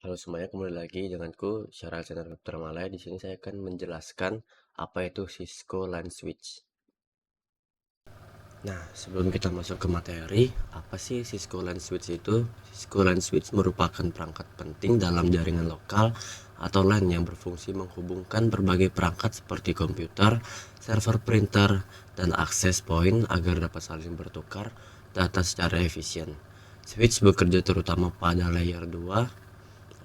Halo semuanya, kembali lagi denganku Syara Channel Dokter Malaya. Di sini saya akan menjelaskan apa itu Cisco LAN Switch. Nah, sebelum kita masuk ke materi, apa sih Cisco LAN Switch itu? Cisco LAN Switch merupakan perangkat penting dalam jaringan lokal atau LAN yang berfungsi menghubungkan berbagai perangkat seperti komputer, server printer, dan akses point agar dapat saling bertukar data secara efisien. Switch bekerja terutama pada layer 2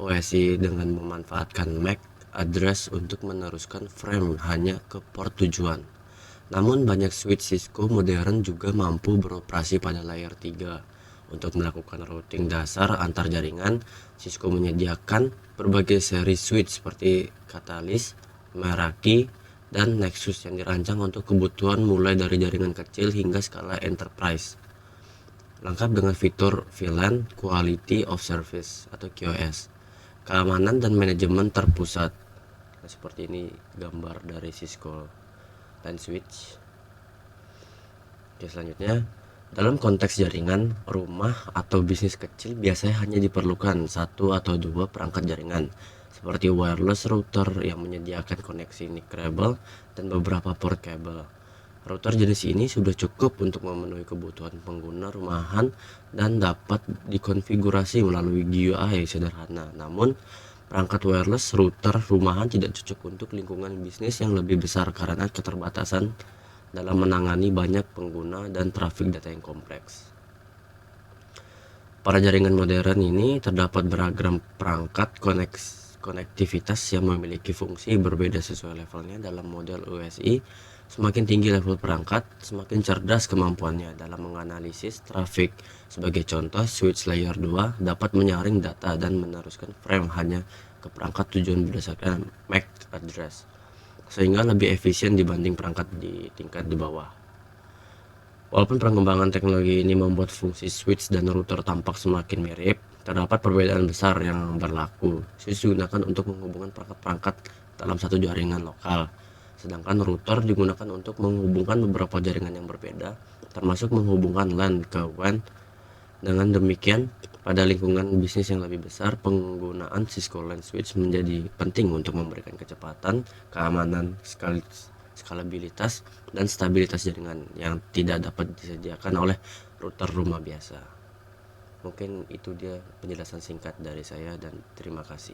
OSI dengan memanfaatkan MAC address untuk meneruskan frame hanya ke port tujuan. Namun banyak switch Cisco modern juga mampu beroperasi pada layer 3. Untuk melakukan routing dasar antar jaringan, Cisco menyediakan berbagai seri switch seperti Catalyst, Meraki, dan Nexus yang dirancang untuk kebutuhan mulai dari jaringan kecil hingga skala enterprise. Lengkap dengan fitur VLAN Quality of Service atau QoS, keamanan dan manajemen terpusat. Nah, seperti ini gambar dari Cisco LAN Switch. Oke, selanjutnya, dalam konteks jaringan rumah atau bisnis kecil biasanya hanya diperlukan satu atau dua perangkat jaringan seperti wireless router yang menyediakan koneksi NIC kabel dan beberapa port kabel. Router jenis ini sudah cukup untuk memenuhi kebutuhan pengguna rumahan dan dapat dikonfigurasi melalui GUI sederhana. Namun, perangkat wireless router rumahan tidak cocok untuk lingkungan bisnis yang lebih besar karena keterbatasan dalam menangani banyak pengguna dan trafik data yang kompleks. Pada jaringan modern ini terdapat beragam perangkat konektivitas yang memiliki fungsi berbeda sesuai levelnya. Dalam model USI, semakin tinggi level perangkat, semakin cerdas kemampuannya dalam menganalisis trafik. Sebagai contoh, switch layer 2 dapat menyaring data dan meneruskan frame hanya ke perangkat tujuan berdasarkan MAC address, sehingga lebih efisien dibanding perangkat di tingkat di bawah. Walaupun perkembangan teknologi ini membuat fungsi switch dan router tampak semakin mirip, terdapat perbedaan besar yang berlaku. Switch digunakan untuk menghubungkan perangkat-perangkat dalam satu jaringan lokal, sedangkan router digunakan untuk menghubungkan beberapa jaringan yang berbeda, termasuk menghubungkan LAN ke WAN. Dengan demikian, pada lingkungan bisnis yang lebih besar, penggunaan Cisco LAN Switch menjadi penting untuk memberikan kecepatan, keamanan, skalabilitas, dan stabilitas jaringan yang tidak dapat disediakan oleh router rumah biasa. Mungkin itu dia penjelasan singkat dari saya dan terima kasih.